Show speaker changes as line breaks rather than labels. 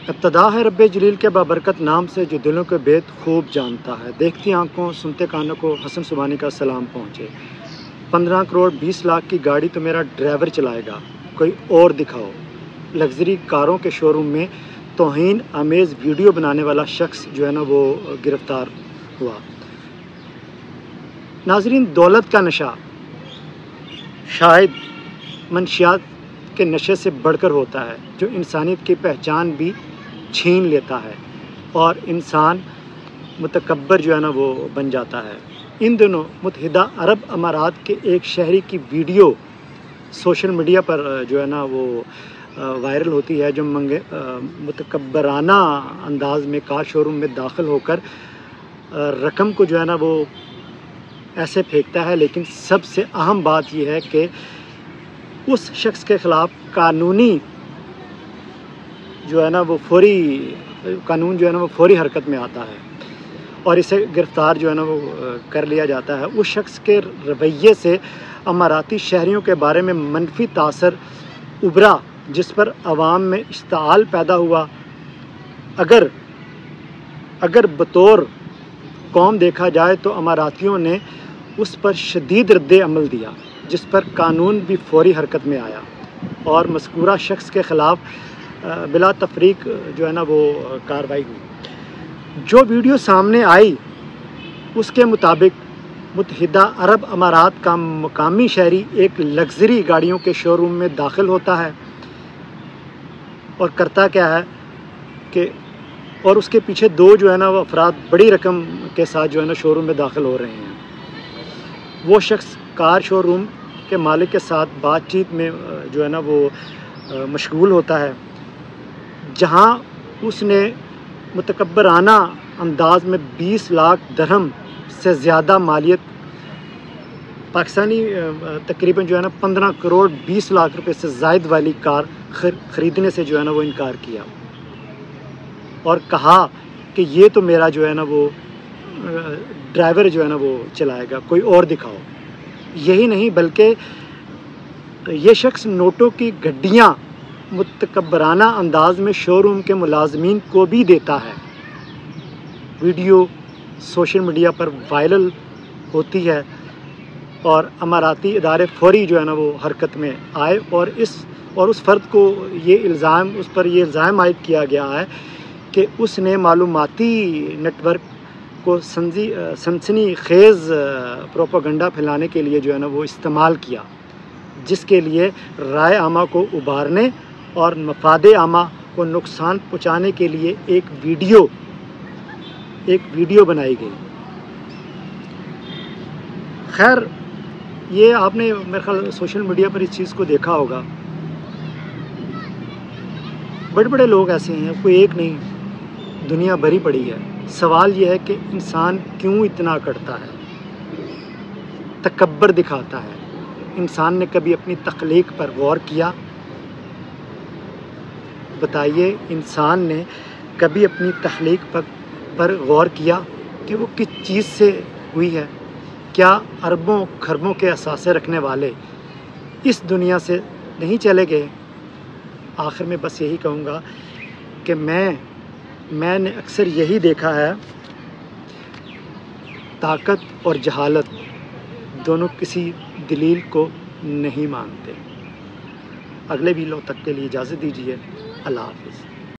ابتدا ہے رب جلیل کے بابرکت نام سے جو دلوں کے بید خوب جانتا ہے۔ دیکھتی آنکھوں سنتے کانوں کو حسن سبحانی کا سلام پہنچے۔ 15 کروڑ 20 لاکھ کی گاڑی تو میرا ڈرائیور چلائے گا، کوئی اور دکھاؤ۔ لگژری کاروں کے شو روم میں توہین آمیز ویڈیو بنانے والا شخص جو ہے نا وہ گرفتار ہوا۔ ناظرین، دولت کا نشہ شاید منشیات کے نشے سے بڑھ کر ہوتا ہے، جو انسانیت کی پہچان بھی چھین لیتا ہے اور انسان متکبر جو ہے نا وہ بن جاتا ہے۔ ان دنوں متحدہ عرب امارات کے ایک شہری کی ویڈیو سوشل میڈیا پر جو ہے نا وہ وائرل ہوتی ہے، جو متکبرانہ انداز میں کار شو روم میں داخل ہو کر رقم کو جو ہے نا وہ ایسے پھینکتا ہے۔ لیکن سب سے اہم بات یہ ہے کہ اس شخص کے خلاف قانون جو ہے نا وہ فوری حرکت میں آتا ہے اور اسے گرفتار جو ہے نا وہ کر لیا جاتا ہے۔ اس شخص کے رویے سے اماراتی شہریوں کے بارے میں منفی تاثر ابھرا، جس پر عوام میں اشتعال پیدا ہوا۔ اگر بطور قوم دیکھا جائے تو اماراتیوں نے اس پر شدید رد عمل دیا، جس پر قانون بھی فوری حرکت میں آیا اور مذکورہ شخص کے خلاف بلا تفریق جو ہے نا وہ کارروائی ہوئی۔ جو ویڈیو سامنے آئی اس کے مطابق متحدہ عرب امارات کا مقامی شہری ایک لگژری گاڑیوں کے شو روم میں داخل ہوتا ہے اور کرتا کیا ہے کہ اور اس کے پیچھے دو جو ہے نا وہ افراد بڑی رقم کے ساتھ جو ہے نا شو روم میں داخل ہو رہے ہیں۔ وہ شخص کار شو روم کے مالک کے ساتھ بات چیت میں جو ہے نا وہ مشغول ہوتا ہے، جہاں اس نے متکبرانہ انداز میں 20 لاکھ درہم سے زیادہ مالیت پاکستانی تقریباً جو ہے نا 15 کروڑ 20 لاکھ روپے سے زائد والی کار خریدنے سے جو ہے نا وہ انکار کیا اور کہا کہ یہ تو میرا جو ہے نا وہ ڈرائیور جو ہے نا وہ چلائے گا، کوئی اور دکھاؤ۔ یہی نہیں بلکہ یہ شخص نوٹوں کی گڈیاں متکبرانہ انداز میں شو روم کے ملازمین کو بھی دیتا ہے۔ ویڈیو سوشل میڈیا پر وائرل ہوتی ہے اور اماراتی ادارے فوری جو ہے نا وہ حرکت میں آئے اور اس فرد کو اس پر یہ الزام عائد کیا گیا ہے کہ اس نے معلوماتی نیٹ ورک کو سنسنی خیز پروپیگنڈا پھیلانے کے لیے جو ہے نا وہ استعمال کیا، جس کے لیے رائے عامہ کو ابھارنے اور مفاد عامہ کو نقصان پہنچانے کے لیے ایک ویڈیو بنائی گئی۔ خیر، یہ آپ نے میرے خیال سوشل میڈیا پر اس چیز کو دیکھا ہوگا۔ بڑے بڑے لوگ ایسے ہیں، کوئی ایک نہیں، دنیا بھری پڑی ہے۔ سوال یہ ہے کہ انسان کیوں اتنا کرتا ہے، تکبر دکھاتا ہے؟ انسان نے کبھی اپنی تخلیق پر غور کیا؟ بتائیے، انسان نے کبھی اپنی تخلیق پر غور کیا کہ وہ کس چیز سے ہوئی ہے؟ کیا اربوں خربوں کے اثاثے رکھنے والے اس دنیا سے نہیں چلے گئے؟ آخر میں بس یہی کہوں گا کہ میں نے اکثر یہی دیکھا ہے، طاقت اور جہالت دونوں کسی دلیل کو نہیں مانتے۔ اگلے ویڈیو تک کے لیے اجازت دیجیے۔ اللہ حافظ۔